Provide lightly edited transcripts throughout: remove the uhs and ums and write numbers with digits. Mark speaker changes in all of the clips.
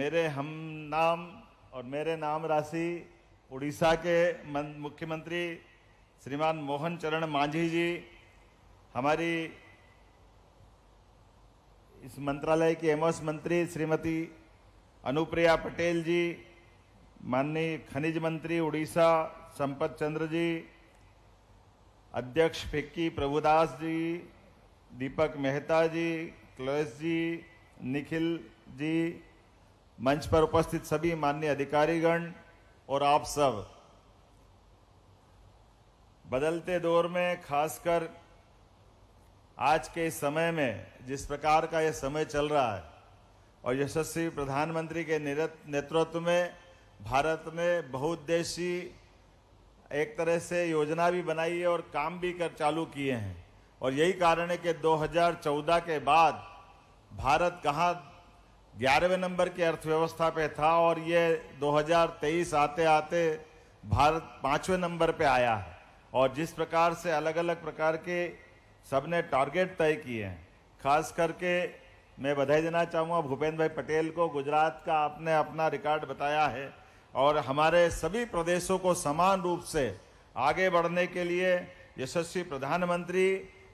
Speaker 1: मेरे हम नाम और मेरे नाम राशि उड़ीसा के मुख्यमंत्री श्रीमान मोहन चरण मांझी जी, हमारी इस मंत्रालय की एमओएस मंत्री श्रीमती अनुप्रिया पटेल जी, माननीय खनिज मंत्री उड़ीसा संपत चंद्र जी, अध्यक्ष फिक्की प्रभुदास जी, दीपक मेहता जी, क्लोएस जी, निखिल जी, मंच पर उपस्थित सभी माननीय अधिकारीगण और आप सब, बदलते दौर में खासकर आज के इस समय में जिस प्रकार का यह समय चल रहा है और यशस्वी प्रधानमंत्री के नेतृत्व में भारत ने बहुउद्देशीय एक तरह से योजना भी बनाई है और काम भी कर चालू किए हैं। और यही कारण है कि 2014 के बाद भारत कहाँ 11वें नंबर की अर्थव्यवस्था पे था और ये 2023 आते आते भारत 5वें नंबर पे आया है। और जिस प्रकार से अलग अलग प्रकार के सबने टारगेट तय किए हैं, खास करके मैं बधाई देना चाहूँगा भूपेंद्र भाई पटेल को, गुजरात का आपने अपना रिकॉर्ड बताया है और हमारे सभी प्रदेशों को समान रूप से आगे बढ़ने के लिए यशस्वी प्रधानमंत्री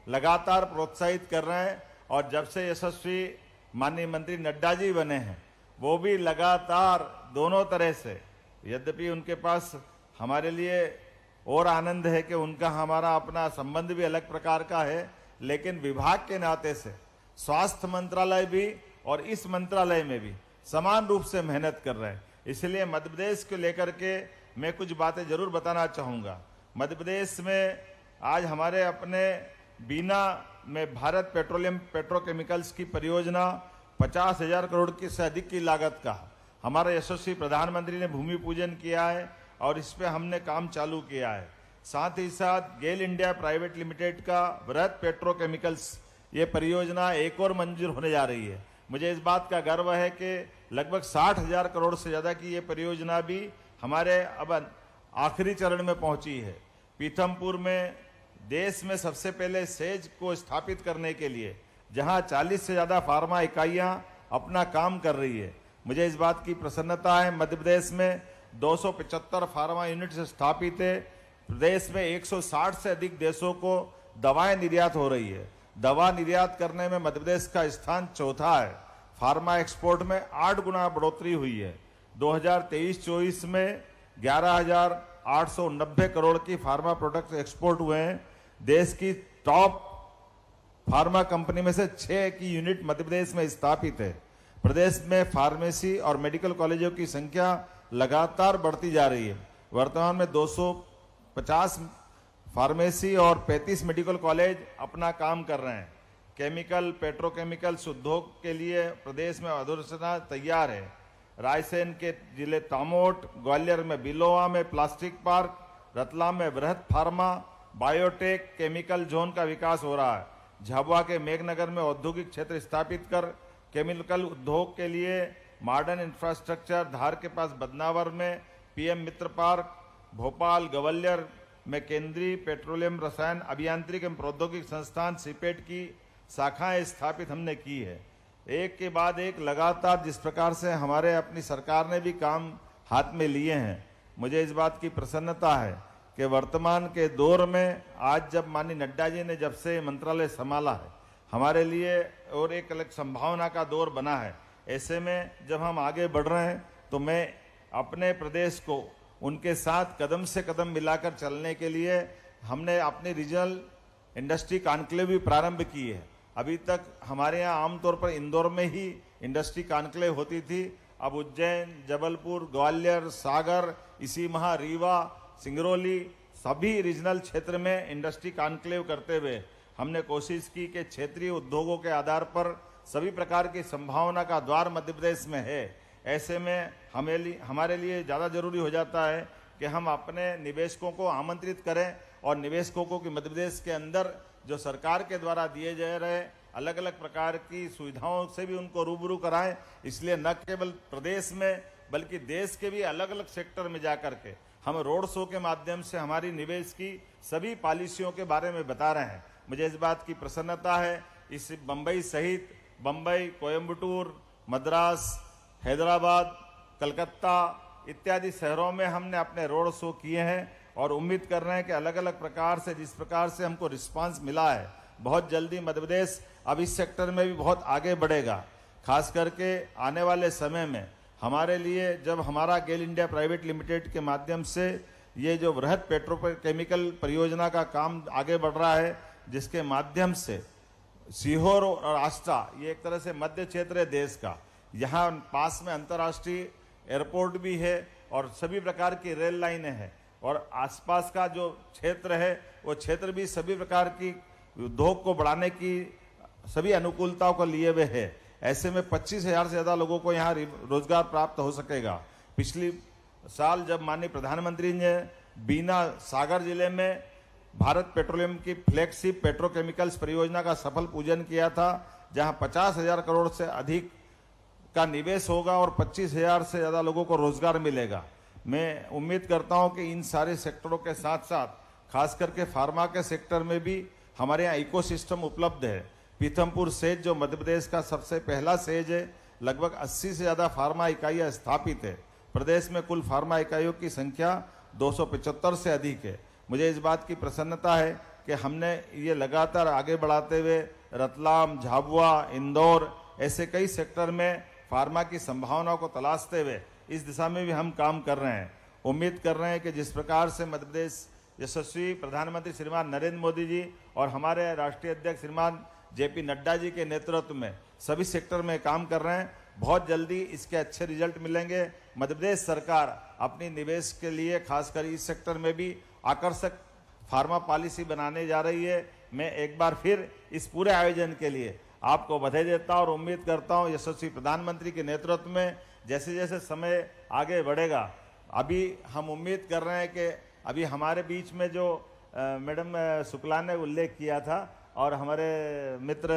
Speaker 1: लगातार प्रोत्साहित कर रहे हैं। और जब से यशस्वी माननीय मंत्री नड्डा जी बने हैं, वो भी लगातार दोनों तरह से, यद्यपि उनके पास हमारे लिए और आनंद है कि उनका हमारा अपना संबंध भी अलग प्रकार का है, लेकिन विभाग के नाते से स्वास्थ्य मंत्रालय भी और इस मंत्रालय में भी समान रूप से मेहनत कर रहे हैं। इसलिए मध्य प्रदेश को लेकर के मैं कुछ बातें जरूर बताना चाहूँगा। मध्य प्रदेश में आज हमारे अपने बीना में भारत पेट्रोलियम पेट्रोकेमिकल्स की परियोजना 50,000 करोड़ की से अधिक की लागत का हमारे यशस्वी प्रधानमंत्री ने भूमि पूजन किया है और इस पे हमने काम चालू किया है। साथ ही साथ गेल इंडिया प्राइवेट लिमिटेड का वृहत पेट्रोकेमिकल्स ये परियोजना एक और मंजूर होने जा रही है। मुझे इस बात का गर्व है कि लगभग 60,000 करोड़ से ज़्यादा की ये परियोजना भी हमारे अब आखिरी चरण में पहुंची है। पीथमपुर में देश में सबसे पहले सेज को स्थापित करने के लिए जहां 40 से ज़्यादा फार्मा इकाइयां अपना काम कर रही है, मुझे इस बात की प्रसन्नता है। मध्य प्रदेश में 275 फार्मा यूनिट्स स्थापित है। प्रदेश में 160 से अधिक देशों को दवाएं निर्यात हो रही है। दवा निर्यात करने में मध्य प्रदेश का स्थान चौथा है। फार्मा एक्सपोर्ट में 8 गुना बढ़ोतरी हुई है। 2023-24 में 11,890 करोड़ की फार्मा प्रोडक्ट्स एक्सपोर्ट हुए हैं। देश की टॉप फार्मा कंपनी में से 6 की यूनिट मध्य प्रदेश में स्थापित है। प्रदेश में फार्मेसी और मेडिकल कॉलेजों की संख्या लगातार बढ़ती जा रही है। वर्तमान में 250 फार्मेसी और 35 मेडिकल कॉलेज अपना काम कर रहे हैं। केमिकल पेट्रोकेमिकल्स उद्योग के लिए प्रदेश में अधोसंरचना तैयार है। रायसेन के जिले तामोट, ग्वालियर में बिलोवा में प्लास्टिक पार्क, रतलाम में वृहत फार्मा बायोटेक केमिकल जोन का विकास हो रहा है। झाबुआ के मेघनगर में औद्योगिक क्षेत्र स्थापित कर केमिकल उद्योग के लिए मॉडर्न इंफ्रास्ट्रक्चर, धार के पास बदनावर में पीएम मित्र पार्क, भोपाल ग्वालियर में केंद्रीय पेट्रोलियम रसायन अभियांत्रिक एवं प्रौद्योगिक संस्थान सीपेट की शाखाएं स्थापित हमने की है। एक के बाद एक लगातार जिस प्रकार से हमारे अपनी सरकार ने भी काम हाथ में लिए हैं, मुझे इस बात की प्रसन्नता है कि वर्तमान के दौर में आज जब माननीय नड्डा जी ने जब से मंत्रालय संभाला है, हमारे लिए और एक अलग संभावना का दौर बना है। ऐसे में जब हम आगे बढ़ रहे हैं तो मैं अपने प्रदेश को उनके साथ कदम से कदम मिलाकर चलने के लिए हमने अपनी रीजनल इंडस्ट्री कॉन्क्लेव भी प्रारंभ की है। अभी तक हमारे यहाँ आमतौर पर इंदौर में ही इंडस्ट्री कॉन्क्लेव होती थी। अब उज्जैन, जबलपुर, ग्वालियर, सागर, इसी माह रीवा, सिंगरौली सभी रीजनल क्षेत्र में इंडस्ट्री कॉन्क्लेव करते हुए हमने कोशिश की कि क्षेत्रीय उद्योगों के आधार पर सभी प्रकार की संभावना का द्वार मध्य प्रदेश में है। ऐसे में हमारे लिए ज़्यादा जरूरी हो जाता है कि हम अपने निवेशकों को आमंत्रित करें और निवेशकों को कि मध्य प्रदेश के अंदर जो सरकार के द्वारा दिए जा रहे अलग अलग प्रकार की सुविधाओं से भी उनको रूबरू कराएं। इसलिए न केवल प्रदेश में बल्कि देश के भी अलग अलग सेक्टर में जाकर के हम रोड शो के माध्यम से हमारी निवेश की सभी पॉलिसियों के बारे में बता रहे हैं। मुझे इस बात की प्रसन्नता है। इस बम्बई सहित बम्बई, कोयम्बटूर, मद्रास, हैदराबाद, कलकत्ता इत्यादि शहरों में हमने अपने रोड शो किए हैं और उम्मीद कर रहे हैं कि अलग अलग प्रकार से जिस प्रकार से हमको रिस्पांस मिला है, बहुत जल्दी मध्य प्रदेश अब इस सेक्टर में भी बहुत आगे बढ़ेगा। खास करके आने वाले समय में हमारे लिए जब हमारा गेल इंडिया प्राइवेट लिमिटेड के माध्यम से ये जो वृहद पेट्रोकेमिकल परियोजना का काम आगे बढ़ रहा है, जिसके माध्यम से सीहोर और आष्टा ये एक तरह से मध्य क्षेत्र है देश का, यहाँ पास में अंतर्राष्ट्रीय एयरपोर्ट भी है और सभी प्रकार की रेल लाइनें हैं और आसपास का जो क्षेत्र है वो क्षेत्र भी सभी प्रकार की उद्योग को बढ़ाने की सभी अनुकूलताओं को लिए हुए है। ऐसे में 25,000 से ज़्यादा लोगों को यहाँ रोजगार प्राप्त हो सकेगा। पिछली साल जब माननीय प्रधानमंत्री ने बीना सागर जिले में भारत पेट्रोलियम की फ्लैगशिप पेट्रोकेमिकल्स परियोजना का सफल पूजन किया था, जहाँ 50,000 करोड़ से अधिक का निवेश होगा और 25,000 से ज़्यादा लोगों को रोजगार मिलेगा। मैं उम्मीद करता हूं कि इन सारे सेक्टरों के साथ साथ खास करके फार्मा के सेक्टर में भी हमारे यहाँ इकोसिस्टम उपलब्ध है। पीथमपुर सेज जो मध्य प्रदेश का सबसे पहला सेज है, लगभग 80 से ज़्यादा फार्मा इकाइयाँ स्थापित है। प्रदेश में कुल फार्मा इकाइयों की संख्या 275 से अधिक है। मुझे इस बात की प्रसन्नता है कि हमने ये लगातार आगे बढ़ाते हुए रतलाम, झाबुआ, इंदौर ऐसे कई सेक्टर में फार्मा की संभावनाओं को तलाशते हुए इस दिशा में भी हम काम कर रहे हैं। उम्मीद कर रहे हैं कि जिस प्रकार से मध्य प्रदेश यशस्वी प्रधानमंत्री श्रीमान नरेंद्र मोदी जी और हमारे राष्ट्रीय अध्यक्ष श्रीमान जेपी नड्डा जी के नेतृत्व में सभी सेक्टर में काम कर रहे हैं, बहुत जल्दी इसके अच्छे रिजल्ट मिलेंगे। मध्य प्रदेश सरकार अपनी निवेश के लिए खासकर इस सेक्टर में भी आकर्षक फार्मा पॉलिसी बनाने जा रही है। मैं एक बार फिर इस पूरे आयोजन के लिए आपको बधाई देता हूं और उम्मीद करता हूं यशस्वी प्रधानमंत्री के नेतृत्व में जैसे जैसे समय आगे बढ़ेगा, अभी हम उम्मीद कर रहे हैं कि अभी हमारे बीच में जो मैडम शुक्ला ने उल्लेख किया था और हमारे मित्र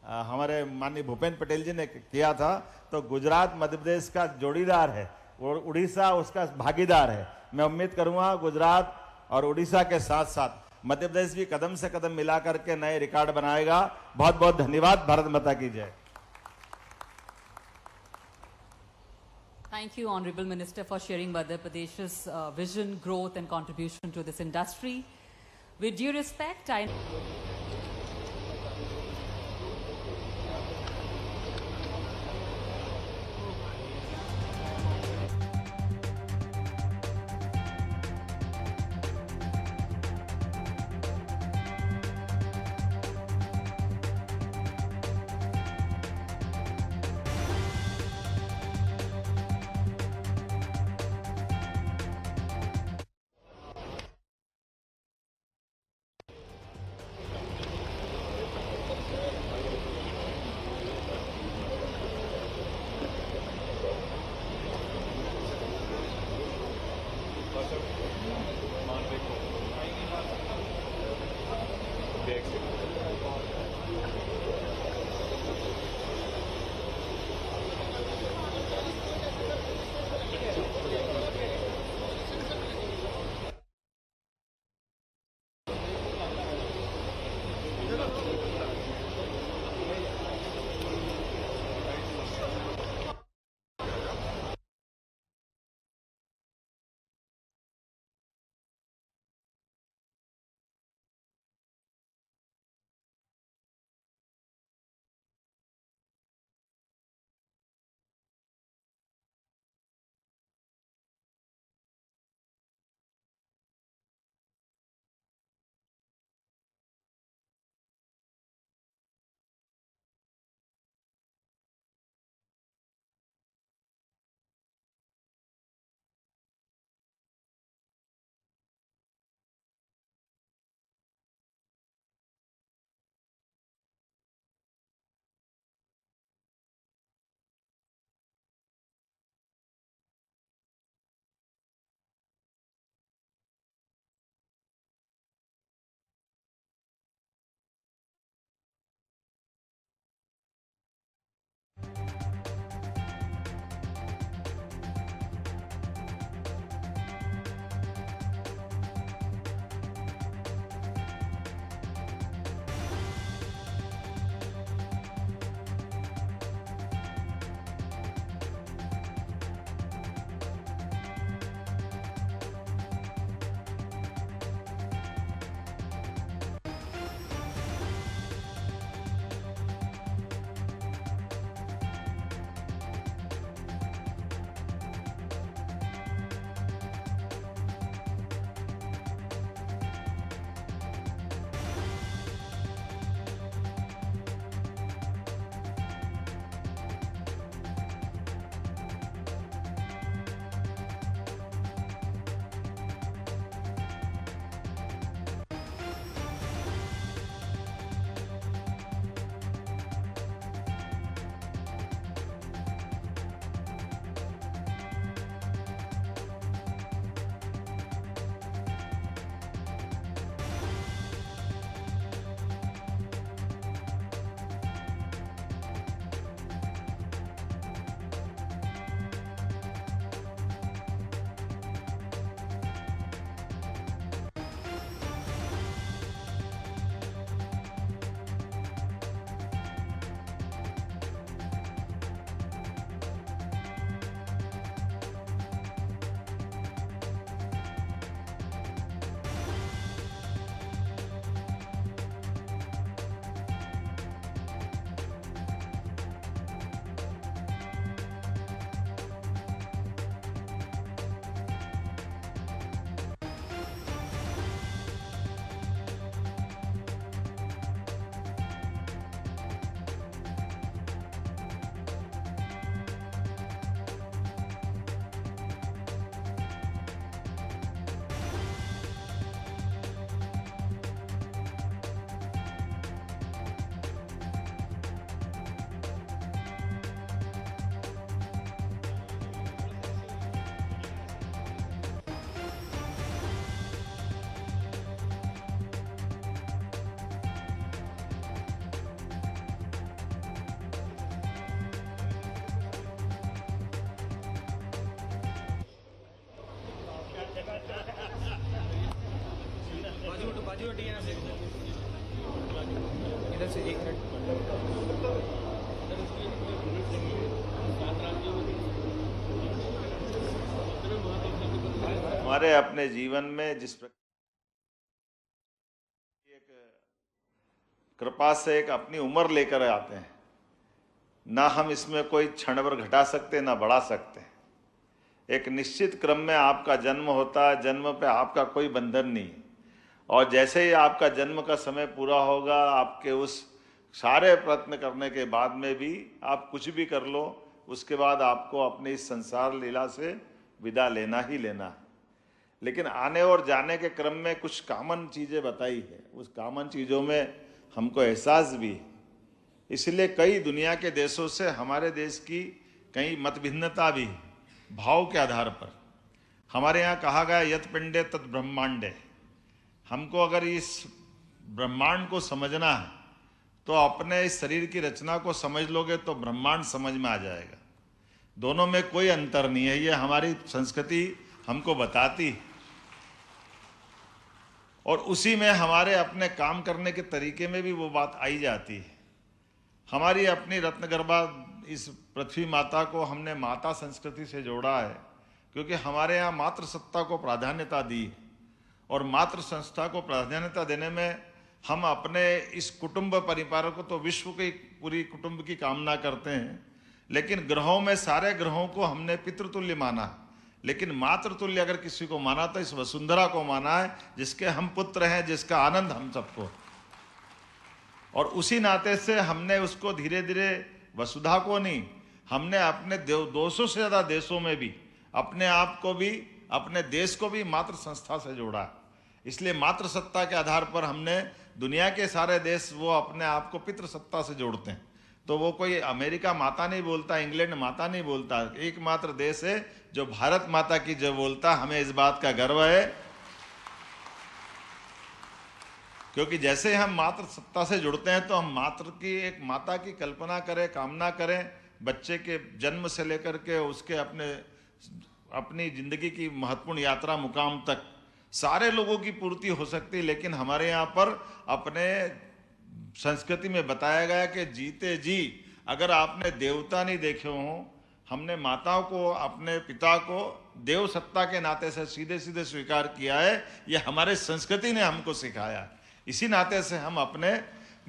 Speaker 1: हमारे माननीय भूपेंद्र पटेल जी ने किया था, तो गुजरात मध्य प्रदेश का जोड़ीदार है और उड़ीसा उसका भागीदार है। मैं उम्मीद करूंगा गुजरात और उड़ीसा के साथ साथ मध्य प्रदेश भी कदम से कदम मिला करके नए रिकॉर्ड बनाएगा। बहुत बहुत धन्यवाद। भारत माता की जय।
Speaker 2: Thank you, Honorable Minister, for sharing Madhya Pradesh's vision, growth and contribution to this industry. With due respect, I...
Speaker 3: इधर से 1 मिनट।
Speaker 1: हमारे अपने जीवन में जिस प्रकार एक कृपा से एक अपनी उम्र लेकर आते हैं, ना हम इसमें कोई क्षण भर घटा सकते ना बढ़ा सकते। एक निश्चित क्रम में आपका जन्म होता है, जन्म पे आपका कोई बंधन नहीं, और जैसे ही आपका जन्म का समय पूरा होगा, आपके उस सारे प्रयत्न करने के बाद में भी आप कुछ भी कर लो, उसके बाद आपको अपनी इस संसार लीला से विदा लेना ही लेना है। लेकिन आने और जाने के क्रम में कुछ कॉमन चीज़ें बताई है, उस कॉमन चीज़ों में हमको एहसास भी है। इसलिए कई दुनिया के देशों से हमारे देश की कई मत भिन्नता भी है, भाव के आधार पर। हमारे यहाँ कहा गया यत पिंडे तत् ब्रह्मांडे। हमको अगर इस ब्रह्मांड को समझना है तो अपने इस शरीर की रचना को समझ लोगे तो ब्रह्मांड समझ में आ जाएगा। दोनों में कोई अंतर नहीं है, ये हमारी संस्कृति हमको बताती है। और उसी में हमारे अपने काम करने के तरीके में भी वो बात आई जाती है। हमारी अपनी रत्नगर्भा इस पृथ्वी माता को हमने माता संस्कृति से जोड़ा है, क्योंकि हमारे यहाँ मातृ सत्ता को प्राधान्यता दी है। और मातृ संस्था को प्राधान्यता देने में हम अपने इस कुटुंब परिवार को तो विश्व की पूरी कुटुंब की कामना करते हैं, लेकिन ग्रहों में सारे ग्रहों को हमने पितृतुल्य माना है। लेकिन मातृतुल्य अगर किसी को माना तो इस वसुंधरा को माना है, जिसके हम पुत्र हैं, जिसका आनंद हम सबको। और उसी नाते से हमने उसको धीरे धीरे वसुधा को नहीं, हमने अपने 200 से ज़्यादा देशों में भी अपने आप को भी, अपने देश को भी मातृ संस्था से जोड़ा। इसलिए मातृ सत्ता के आधार पर हमने दुनिया के सारे देश वो अपने आप को पितृ सत्ता से जोड़ते हैं। तो वो कोई अमेरिका माता नहीं बोलता, इंग्लैंड माता नहीं बोलता, एकमात्र देश है जो भारत माता की जय बोलता। हमें इस बात का गर्व है, क्योंकि जैसे हम मातृ सत्ता से जुड़ते हैं तो हम मातृ की, एक माता की कल्पना करें, कामना करें। बच्चे के जन्म से लेकर के उसके अपनी जिंदगी की महत्वपूर्ण यात्रा मुकाम तक सारे लोगों की पूर्ति हो सकती है। लेकिन हमारे यहाँ पर अपने संस्कृति में बताया गया कि जीते जी अगर आपने देवता नहीं देखे हों, हमने माताओं को, अपने पिता को देव सत्ता के नाते से सीधे सीधे स्वीकार किया है। ये हमारे संस्कृति ने हमको सिखाया। इसी नाते से हम अपने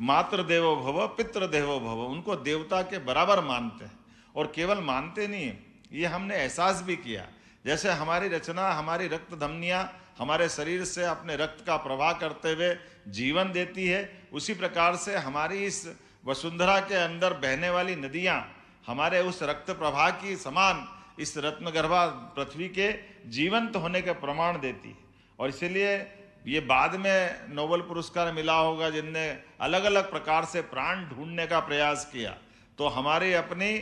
Speaker 1: मातृ देवो भव पितृ देवो भव, उनको देवता के बराबर मानते हैं। और केवल मानते नहीं है, ये हमने एहसास भी किया। जैसे हमारी रचना, हमारी रक्त धमनियाँ हमारे शरीर से अपने रक्त का प्रवाह करते हुए जीवन देती है, उसी प्रकार से हमारी इस वसुंधरा के अंदर बहने वाली नदियाँ हमारे उस रक्त प्रवाह की समान इस रत्नगर्भा पृथ्वी के जीवंत होने के प्रमाण देती है। और इसीलिए ये बाद में नोबेल पुरस्कार मिला होगा जिनने अलग अलग प्रकार से प्राण ढूंढने का प्रयास किया। तो हमारी अपनी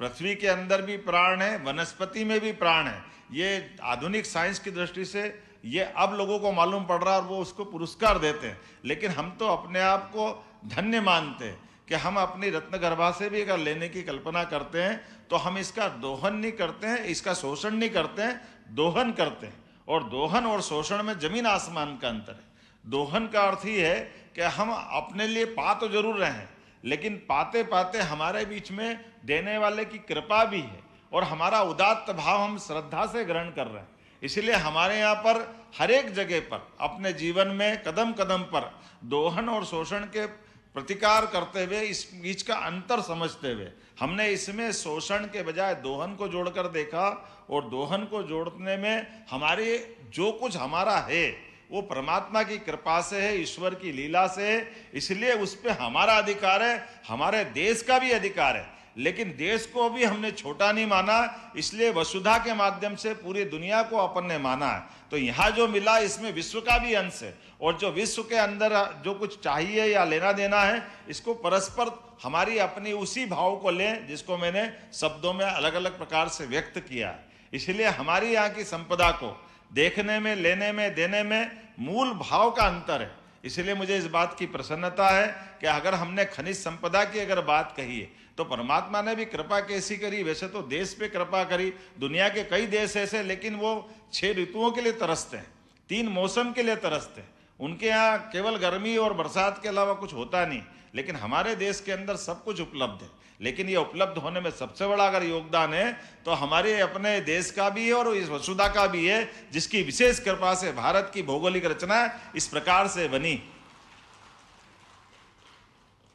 Speaker 1: पृथ्वी के अंदर भी प्राण है, वनस्पति में भी प्राण है। ये आधुनिक साइंस की दृष्टि से ये अब लोगों को मालूम पड़ रहा है और वो उसको पुरस्कार देते हैं। लेकिन हम तो अपने आप को धन्य मानते हैं कि हम अपनी रत्नगर्भा से भी अगर लेने की कल्पना करते हैं तो हम इसका दोहन नहीं करते हैं, इसका शोषण नहीं करते हैं, दोहन करते हैं। और दोहन और शोषण में जमीन आसमान का अंतर है। दोहन का अर्थ ही है कि हम अपने लिए पा तो जरूर रहे हैं, लेकिन पाते पाते हमारे बीच में देने वाले की कृपा भी है और हमारा उदात्त भाव हम श्रद्धा से ग्रहण कर रहे हैं। इसलिए हमारे यहाँ पर हर एक जगह पर अपने जीवन में कदम कदम पर दोहन और शोषण के प्रतिकार करते हुए, इस बीच का अंतर समझते हुए हमने इसमें शोषण के बजाय दोहन को जोड़कर देखा। और दोहन को जोड़ने में हमारे जो कुछ हमारा है वो परमात्मा की कृपा से है, ईश्वर की लीला से है। इसलिए उस पर हमारा अधिकार है, हमारे देश का भी अधिकार है। लेकिन देश को भी हमने छोटा नहीं माना, इसलिए वसुधा के माध्यम से पूरी दुनिया को अपन ने माना है। तो यहाँ जो मिला इसमें विश्व का भी अंश है, और जो विश्व के अंदर जो कुछ चाहिए या लेना देना है, इसको परस्पर हमारी अपनी उसी भाव को लें जिसको मैंने शब्दों में अलग अलग प्रकार से व्यक्त किया है। इसलिए हमारी यहाँ की संपदा को देखने में, लेने में, देने में मूल भाव का अंतर है। इसलिए मुझे इस बात की प्रसन्नता है कि अगर हमने खनिज संपदा की अगर बात कही है तो परमात्मा ने भी कृपा कैसी करी। वैसे तो देश पे कृपा करी, दुनिया के कई देश ऐसे, लेकिन वो 6 ऋतुओं के लिए तरसते हैं, 3 मौसम के लिए तरसते हैं। उनके यहाँ केवल गर्मी और बरसात के अलावा कुछ होता नहीं, लेकिन हमारे देश के अंदर सब कुछ उपलब्ध है। लेकिन ये उपलब्ध होने में सबसे बड़ा अगर योगदान है तो हमारे अपने देश का भी है और इस वसुधा का भी है, जिसकी विशेष कृपा से भारत की भौगोलिक रचना इस प्रकार से बनी।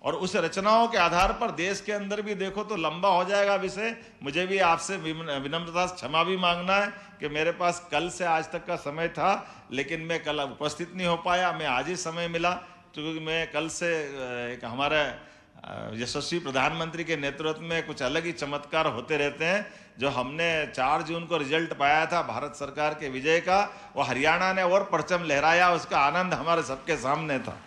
Speaker 1: और उस रचनाओं के आधार पर देश के अंदर भी देखो तो लंबा हो जाएगा विषय। मुझे भी आपसे विनम्रता से क्षमा भी मांगना है कि मेरे पास कल से आज तक का समय था, लेकिन मैं कल उपस्थित नहीं हो पाया। मैं आज ही समय मिला क्योंकि मैं कल से एक हमारे यशस्वी प्रधानमंत्री के नेतृत्व में कुछ अलग ही चमत्कार होते रहते हैं। जो हमने 4 जून को रिजल्ट पाया था भारत सरकार के विजय का, वो हरियाणा ने और परचम लहराया, उसका आनंद हमारे सबके सामने था।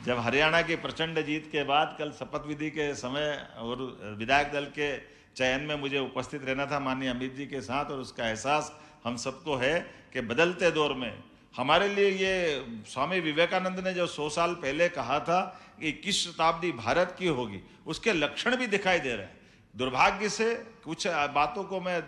Speaker 1: जब हरियाणा की प्रचंड जीत के बाद कल शपथ विधि के समय और विधायक दल के चयन में मुझे उपस्थित रहना था माननीय अमित जी के साथ, और उसका एहसास हम सबको है कि बदलते दौर में हमारे लिए ये स्वामी विवेकानंद ने जो 100 साल पहले कहा था कि 21 शताब्दी भारत की होगी, उसके लक्षण भी दिखाई दे रहे हैं। दुर्भाग्य से कुछ बातों को मैं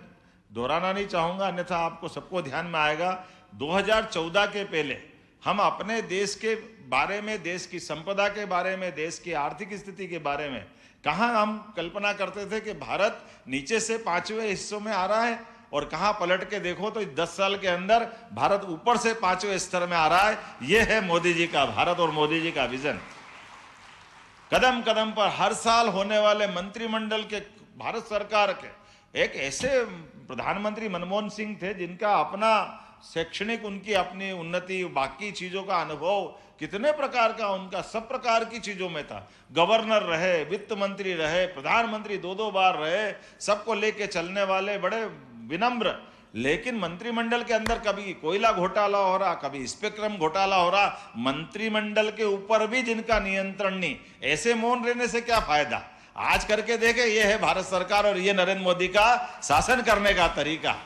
Speaker 1: दोहराना नहीं चाहूँगा, अन्यथा आपको सबको ध्यान में आएगा। 2014 के पहले हम अपने देश के बारे में, देश की संपदा के बारे में, देश की आर्थिक स्थिति के बारे में कहाँ हम कल्पना करते थे कि भारत नीचे से 5वें हिस्सों में आ रहा है, और कहाँ पलट के देखो तो 10 साल के अंदर भारत ऊपर से 5वें स्तर में आ रहा है। यह है मोदी जी का भारत और मोदी जी का विजन। कदम कदम पर हर साल होने वाले मंत्रिमंडल के, भारत सरकार के एक ऐसे प्रधानमंत्री मनमोहन सिंह थे जिनका अपना शैक्षणिक, उनकी अपनी उन्नति, बाकी चीजों का अनुभव कितने प्रकार का उनका सब प्रकार की चीजों में था। गवर्नर रहे, वित्त मंत्री रहे, प्रधानमंत्री 2-2 बार रहे, सबको लेके चलने वाले, बड़े विनम्र। लेकिन मंत्रिमंडल के अंदर कभी कोयला घोटाला हो रहा, कभी स्पेक्ट्रम घोटाला हो रहा, मंत्रिमंडल के ऊपर भी जिनका नियंत्रण नहीं, ऐसे मौन रहने से क्या फायदा। आज करके देखे, ये है भारत सरकार और ये नरेंद्र मोदी का शासन करने का तरीका।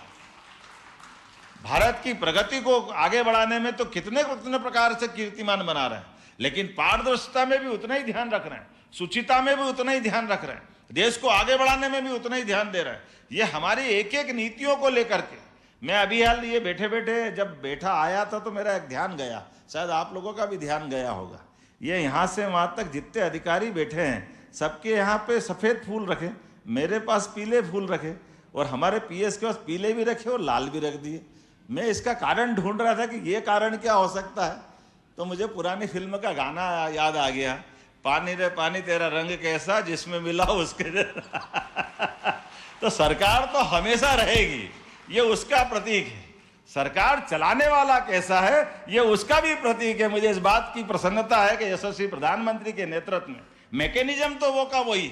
Speaker 1: भारत की प्रगति को आगे बढ़ाने में तो कितने प्रकार से कीर्तिमान बना रहे हैं, लेकिन पारदर्शिता में भी उतना ही ध्यान रख रहे हैं, शुचिता में भी उतना ही ध्यान रख रहे हैं, देश को आगे बढ़ाने में भी उतना ही ध्यान दे रहे हैं। ये हमारी एक एक नीतियों को लेकर के, मैं अभी हाल ये बैठे बैठे जब बैठा आया था तो मेरा एक ध्यान गया, शायद आप लोगों का भी ध्यान गया होगा। ये यहाँ से वहाँ तक जितने अधिकारी बैठे हैं सबके यहाँ पे सफ़ेद फूल रखे, मेरे पास पीले फूल रखे, और हमारे पीएस के पास पीले भी रखे और लाल भी रख दिए। मैं इसका कारण ढूंढ रहा था कि ये कारण क्या हो सकता है, तो मुझे पुरानी फिल्म का गाना याद आ गया, पानी रे पानी तेरा रंग कैसा, जिसमें मिला उसके तो सरकार तो हमेशा रहेगी, ये उसका प्रतीक है। सरकार चलाने वाला कैसा है, ये उसका भी प्रतीक है। मुझे इस बात की प्रसन्नता है कि यशस्वी प्रधानमंत्री के नेतृत्व में मैकेनिज्म तो वो का वही,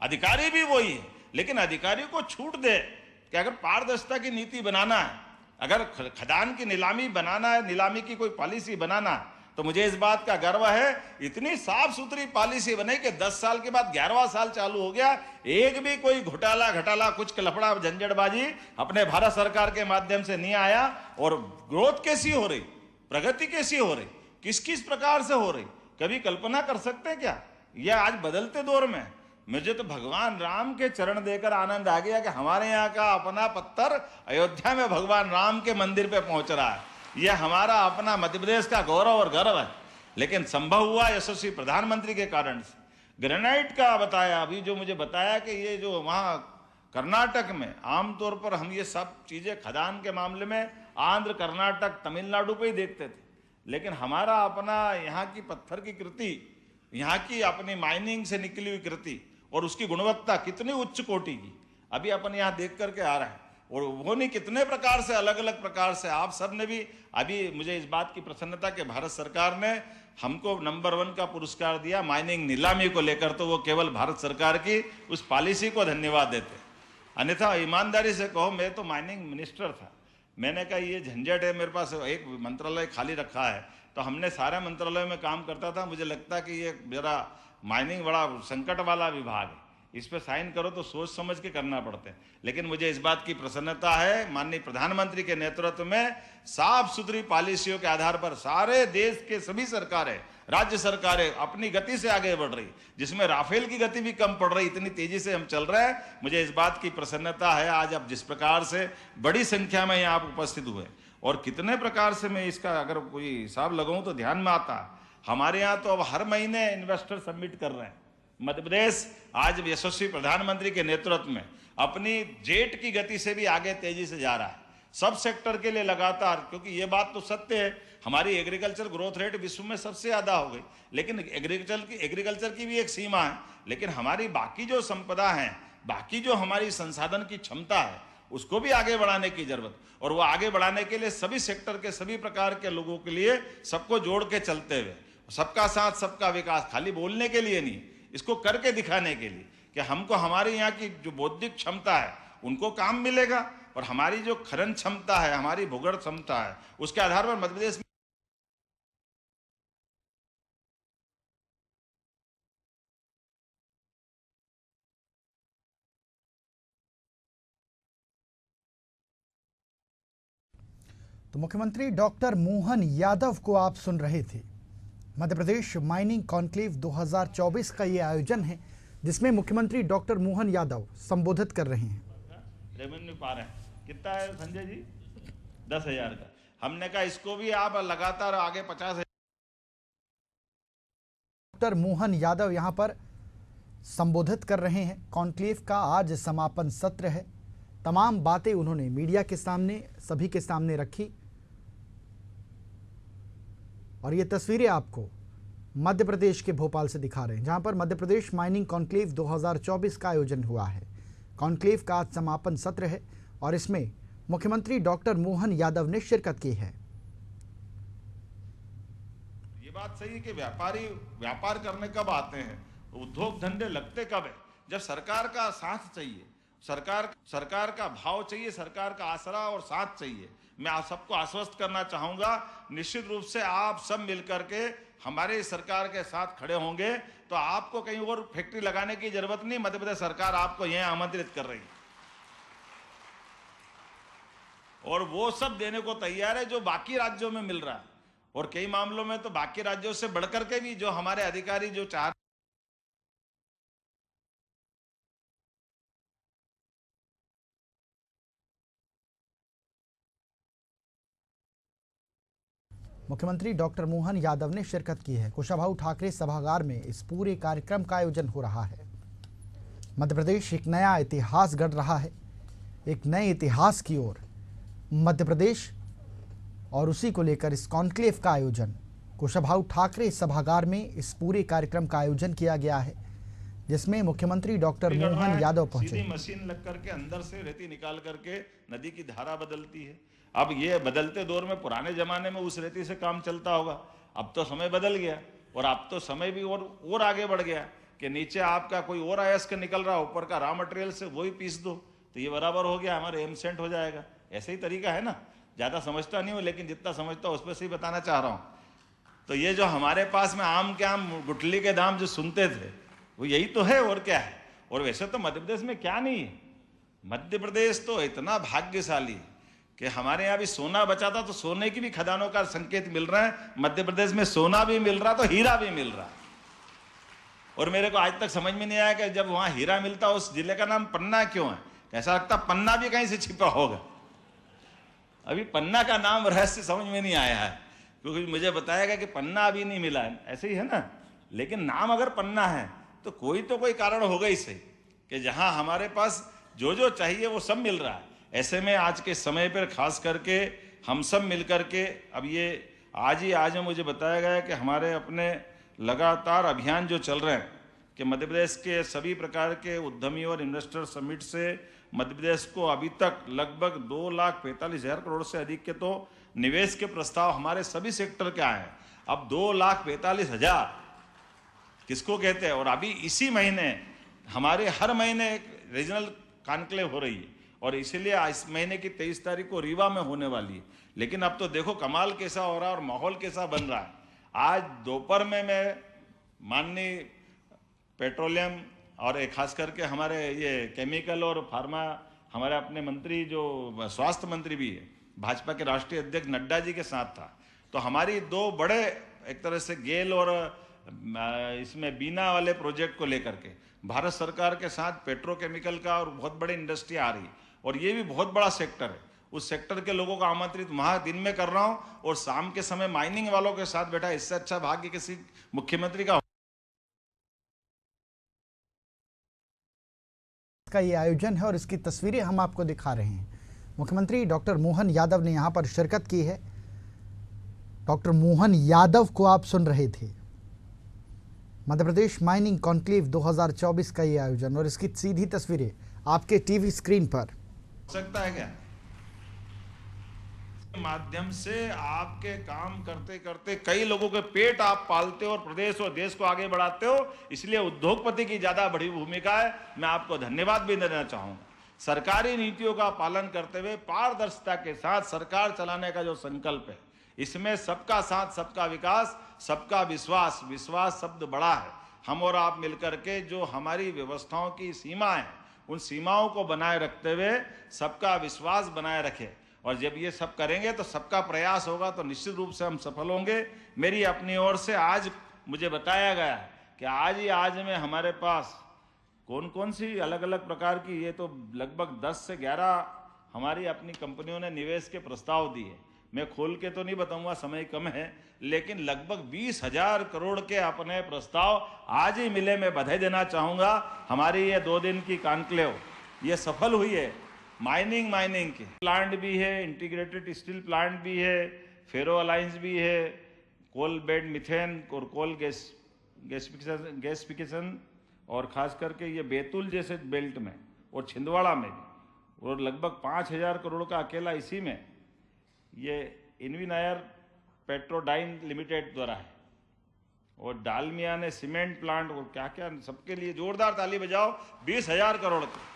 Speaker 1: अधिकारी भी वही है, लेकिन अधिकारी को छूट दे कि अगर पारदर्शिता की नीति बनाना है, अगर खदान की नीलामी बनाना है, नीलामी की कोई पॉलिसी बनाना है, तो मुझे इस बात का गर्व है, इतनी साफ सुथरी पॉलिसी बनी कि 10 साल के बाद 11वां साल चालू हो गया, एक भी कोई घोटाला कुछ लफड़ा झंझटबाजी अपने भारत सरकार के माध्यम से नहीं आया। और ग्रोथ कैसी हो रही, प्रगति कैसी हो रही, किस किस प्रकार से हो रही, कभी कल्पना कर सकते हैं क्या। यह आज बदलते दौर में मुझे तो भगवान राम के चरण देकर आनंद आ गया कि हमारे यहाँ का अपना पत्थर अयोध्या में भगवान राम के मंदिर पे पहुंच रहा है। यह हमारा अपना मध्य प्रदेश का गौरव और गर्व है, लेकिन संभव हुआ यशस्वी प्रधानमंत्री के कारण से। ग्रेनाइट का बताया, अभी जो मुझे बताया कि ये जो वहाँ कर्नाटक में आमतौर पर हम ये सब चीजें खदान के मामले में आंध्र, कर्नाटक, तमिलनाडु पे ही देखते थे, लेकिन हमारा अपना यहाँ की पत्थर की कृति, यहाँ की अपनी माइनिंग से निकली हुई कृति और उसकी गुणवत्ता कितनी उच्च कोटि की अभी अपन यहाँ देख करके आ रहा है। और वो नहीं कितने प्रकार से, अलग अलग प्रकार से आप सब ने भी, अभी मुझे इस बात की प्रसन्नता कि भारत सरकार ने हमको नंबर 1 का पुरस्कार दिया माइनिंग नीलामी को लेकर, तो वो केवल भारत सरकार की उस पॉलिसी को धन्यवाद देते। अन्यथा ईमानदारी से कहो, मैं तो माइनिंग मिनिस्टर था, मैंने कहा ये झंझट है, मेरे पास एक मंत्रालय खाली रखा है, तो हमने सारे मंत्रालय में काम करता था, मुझे लगता कि ये मेरा माइनिंग बड़ा संकट वाला विभाग है, इस पे साइन करो तो सोच समझ के करना पड़ता है। लेकिन मुझे इस बात की प्रसन्नता है, माननीय प्रधानमंत्री के नेतृत्व में साफ सुथरी पॉलिसियों के आधार पर सारे देश के सभी सरकारें, राज्य सरकारें अपनी गति से आगे बढ़ रही, जिसमें राफेल की गति भी कम पड़ रही, इतनी तेजी से हम चल रहे हैं। मुझे इस बात की प्रसन्नता है आज आप जिस प्रकार से बड़ी संख्या में यहाँ आप उपस्थित हुए, और कितने प्रकार से मैं इसका अगर कोई हिसाब लगाऊं तो ध्यान में आता है। हमारे यहाँ तो अब हर महीने इन्वेस्टर सबमिट कर रहे हैं। मध्य प्रदेश आज यशस्वी प्रधानमंत्री के नेतृत्व में अपनी जेट की गति से भी आगे तेजी से जा रहा है, सब सेक्टर के लिए लगातार। क्योंकि ये बात तो सत्य है, हमारी एग्रीकल्चर ग्रोथ रेट विश्व में सबसे ज्यादा हो गई, लेकिन एग्रीकल्चर की भी एक सीमा है। लेकिन हमारी बाकी जो संपदा है, बाकी जो हमारी संसाधन की क्षमता है, उसको भी आगे बढ़ाने की जरूरत। और वो आगे बढ़ाने के लिए सभी सेक्टर के सभी प्रकार के लोगों के लिए सबको जोड़ के चलते हुए, सबका साथ सबका विकास, खाली बोलने के लिए नहीं, इसको करके दिखाने के लिए कि हमको हमारे यहाँ की जो बौद्धिक क्षमता है उनको काम मिलेगा, और हमारी जो खनन क्षमता है, हमारी भूगर्भ क्षमता है, उसके आधार पर मध्य प्रदेश में
Speaker 4: तो मुख्यमंत्री डॉक्टर मोहन यादव को आप सुन रहे थे। मध्य प्रदेश माइनिंग कॉन्क्लेव 2024 का ये आयोजन है, जिसमें मुख्यमंत्री डॉक्टर मोहन यादव संबोधित कर रहे हैं।
Speaker 1: रेवेन्यू पा रहे हैं, कितना है संजय जी? 10,000 का। हमने कहा इसको भी आप लगातार आगे 50,000।
Speaker 4: डॉक्टर मोहन यादव यहां पर संबोधित कर रहे हैं। कॉन्क्लेव का आज समापन सत्र है। तमाम बातें उन्होंने मीडिया के सामने, सभी के सामने रखी, और ये तस्वीरें आपको मध्य प्रदेश के भोपाल से दिखा रहे हैं, जहां पर मध्य प्रदेश माइनिंग कॉन्क्लेव 2024 का आयोजन हुआ है। कॉन्क्लेव का आज समापन सत्र है और इसमें मुख्यमंत्री डॉक्टर मोहन यादव ने शिरकत की है।
Speaker 1: ये बात सही है कि व्यापारी व्यापार करने कब आते हैं, उद्योग धंधे लगते कब है? जब सरकार का साथ चाहिए, सरकार का भाव चाहिए, सरकार का आसरा और साथ चाहिए। मैं आप सबको आश्वस्त करना चाहूंगा, निश्चित रूप से आप सब मिलकर के हमारे सरकार के साथ खड़े होंगे तो आपको कहीं और फैक्ट्री लगाने की जरूरत नहीं। मध्य प्रदेश सरकार आपको यहां आमंत्रित कर रही है और वो सब देने को तैयार है जो बाकी राज्यों में मिल रहा है, और कई मामलों में तो बाकी राज्यों से बढ़कर के भी जो हमारे अधिकारी जो चाह
Speaker 4: मुख्यमंत्री डॉक्टर मोहन यादव ने शिरकत की है। कुशाभाऊ ठाकरे सभागार में इस पूरे कार्यक्रम का आयोजन हो रहा है। मध्य प्रदेश एक नया इतिहास गढ़ रहा है, एक नए इतिहास की ओर मध्य प्रदेश, और उसी को लेकर इस कॉन्क्लेव का आयोजन कुशाभाऊ ठाकरे सभागार में इस पूरे कार्यक्रम का आयोजन किया गया है, जिसमें मुख्यमंत्री डॉक्टर मोहन यादव पहुंचे।
Speaker 1: सीधी मशीन लग करके अंदर से रेती निकाल करके नदी की धारा बदलती है। अब ये बदलते दौर में, पुराने जमाने में उस रेती से काम चलता होगा, अब तो समय बदल गया और अब तो समय भी और आगे बढ़ गया कि नीचे आपका कोई और अयस्क निकल रहा, ऊपर का रॉ मटेरियल से वही पीस दो तो ये बराबर हो गया, हमारे एमसेंट हो जाएगा। ऐसे ही तरीका है ना। ज्यादा समझता नहीं हूं, लेकिन जितना समझता हूं उस पर से ही बताना चाह रहा हूं। तो ये जो हमारे पास में आम के आम गुठली के दाम जो सुनते थे, वो यही तो है और क्या है। और वैसे तो मध्य प्रदेश में क्या नहीं है, मध्य प्रदेश तो इतना भाग्यशाली है कि हमारे यहाँ भी सोना बचा था तो सोने की भी खदानों का संकेत मिल रहा है। मध्य प्रदेश में सोना भी मिल रहा तो हीरा भी मिल रहा। और मेरे को आज तक समझ में नहीं आया कि जब वहां हीरा मिलता उस जिले का नाम पन्ना क्यों है। ऐसा लगता पन्ना भी कहीं से छिपा होगा। अभी पन्ना का नाम रहस्य समझ में नहीं आया है, क्योंकि मुझे बताया गया कि पन्ना अभी नहीं मिला है। ऐसे ही है ना, लेकिन नाम अगर पन्ना है तो कोई कारण होगा ही सही कि जहां हमारे पास जो जो चाहिए वो सब मिल रहा है। ऐसे में आज के समय पर खास करके हम सब मिलकर के, अब ये आज में मुझे बताया गया कि हमारे अपने लगातार अभियान जो चल रहे हैं कि मध्य प्रदेश के सभी प्रकार के उद्यमियों और इन्वेस्टर समिट से मध्य प्रदेश को अभी तक लगभग 2,45,000 करोड़ से अधिक के तो निवेश के प्रस्ताव हमारे सभी सेक्टर के आए हैं। अब 2,45,000 किसको कहते हैं। और अभी इसी महीने हमारे हर महीने एक रीजनल कॉन्क्लेव हो रही है और इसीलिए इस महीने की 23 तारीख को रीवा में होने वाली है। लेकिन अब तो देखो कमाल कैसा हो रहा है और माहौल कैसा बन रहा है। आज दोपहर में मैं माननीय पेट्रोलियम और खास करके हमारे ये केमिकल और फार्मा हमारे अपने मंत्री जो स्वास्थ्य मंत्री भी है, भाजपा के राष्ट्रीय अध्यक्ष नड्डा जी के साथ था। तो हमारी दो बड़े एक तरह से गेल और इसमें बीना वाले प्रोजेक्ट को लेकर के भारत सरकार के साथ पेट्रोकेमिकल का और बहुत बड़ी इंडस्ट्री आ रही है और ये भी बहुत बड़ा सेक्टर है उस सेक्टर के लोगों को आमंत्रित वहां दिन में कर रहा हूं और शाम के समय माइनिंग वालों के साथ बैठा। इससे अच्छा भाग्य किसी मुख्यमंत्री का
Speaker 4: ये आयोजन है और इसकी तस्वीरें हम आपको दिखा रहे हैं। मुख्यमंत्री डॉक्टर मोहन यादव ने यहां पर शिरकत की है। डॉक्टर मोहन यादव को आप सुन रहे थे। मध्य प्रदेश माइनिंग कॉन्क्लेव 2024 का ये आयोजन और इसकी सीधी तस्वीरें आपके टीवी स्क्रीन पर।
Speaker 1: सकता है क्या माध्यम से आपके काम करते करते कई लोगों के पेट आप पालते हो और प्रदेश और देश को आगे बढ़ाते हो, इसलिए उद्योगपति की ज्यादा बड़ी भूमिका है। मैं आपको धन्यवाद भी देना चाहूंगा। सरकारी नीतियों का पालन करते हुए पारदर्शिता के साथ सरकार चलाने का जो संकल्प है, इसमें सबका साथ, सबका विकास, सबका विश्वास, विश्वास शब्द बड़ा है। हम और आप मिलकर के जो हमारी व्यवस्थाओं की सीमा है, उन सीमाओं को बनाए रखते हुए सबका विश्वास बनाए रखें। और जब ये सब करेंगे तो सबका प्रयास होगा तो निश्चित रूप से हम सफल होंगे। मेरी अपनी ओर से आज मुझे बताया गया कि आज में हमारे पास कौन कौन सी अलग अलग प्रकार की, ये तो लगभग 10 से 11 हमारी अपनी कंपनियों ने निवेश के प्रस्ताव दिए। मैं खोल के तो नहीं बताऊंगा, समय कम है, लेकिन लगभग 20,000 करोड़ के अपने प्रस्ताव आज ही मिले। मैं बधाई देना चाहूंगा। हमारी ये 2 दिन की कॉन्क्लेव ये सफल हुई है। माइनिंग के प्लांट भी है, इंटीग्रेटेड स्टील प्लांट भी है, फेरो अलायंस भी है, कोल बेड मिथेन और कोल गैसिफिकेशन और खास करके ये बैतूल जैसे बेल्ट में और छिंदवाड़ा में भी, और लगभग 5,000 करोड़ का अकेला इसी में ये इन्विनायर पेट्रोडाइन लिमिटेड द्वारा है। और डालमिया ने सीमेंट प्लांट और क्या क्या, सबके लिए जोरदार ताली बजाओ। 20,000 करोड़ के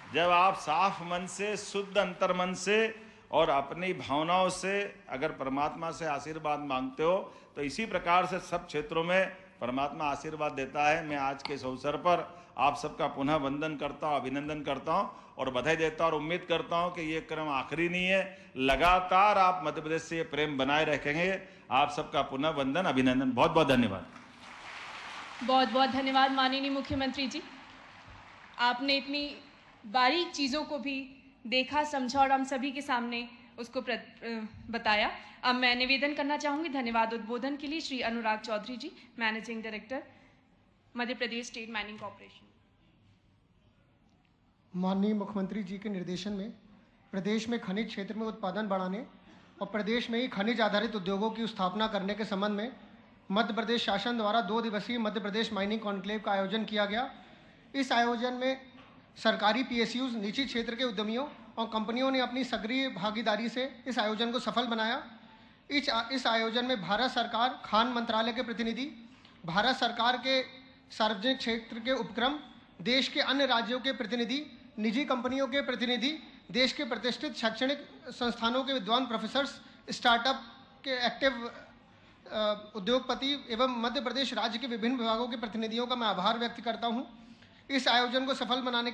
Speaker 1: जब आप साफ मन से, शुद्ध अंतर्मन से और अपनी भावनाओं से अगर परमात्मा से आशीर्वाद मांगते हो तो इसी प्रकार से सब क्षेत्रों में परमात्मा आशीर्वाद देता है। मैं आज के इस अवसर पर आप सबका पुनः वंदन करता हूँ, अभिनंदन करता हूँ और बधाई देता हूँ और उम्मीद करता हूँ कि ये क्रम आखिरी नहीं है। लगातार आप मध्य प्रदेश से ये प्रेम बनाए रखेंगे। आप सबका पुनः वंदन, अभिनंदन, बहुत बहुत धन्यवाद।
Speaker 5: बहुत बहुत धन्यवाद माननीय मुख्यमंत्री जी। आपने इतनी बारीक चीज़ों को भी देखा, समझा और हम सभी के सामने उसको बताया। अब मैं निवेदन करना चाहूँगी धन्यवाद उद्बोधन के लिए श्री अनुराग चौधरी जी, managing director Madhya Pradesh state mining corporation.
Speaker 6: माननीय मुख्यमंत्री जी के निर्देशन में प्रदेश में खनिज क्षेत्र में उत्पादन बढ़ाने और प्रदेश में ही खनिज आधारित उद्योगों की स्थापना करने के संबंध में मध्य प्रदेश शासन द्वारा 2 दिवसीय मध्य प्रदेश माइनिंग कॉन्क्लेव का आयोजन किया गया। इस आयोजन में सरकारी PSUs, निजी क्षेत्र के उद्यमियों और कंपनियों ने अपनी सक्रिय भागीदारी से इस आयोजन को सफल बनाया। इस आयोजन में भारत सरकार, खान मंत्रालय के प्रतिनिधि, भारत सरकार के सार्वजनिक क्षेत्र के उपक्रम, देश के अन्य राज्यों के प्रतिनिधि, निजी कंपनियों के प्रतिनिधि, देश के प्रतिष्ठित शैक्षणिक संस्थानों के विद्वान प्रोफेसर्स, स्टार्टअप के एक्टिव उद्योगपति एवं मध्य प्रदेश राज्य के विभिन्न विभागों के प्रतिनिधियों का मैं आभार व्यक्त करता हूँ। इस आयोजन को सफल बनाने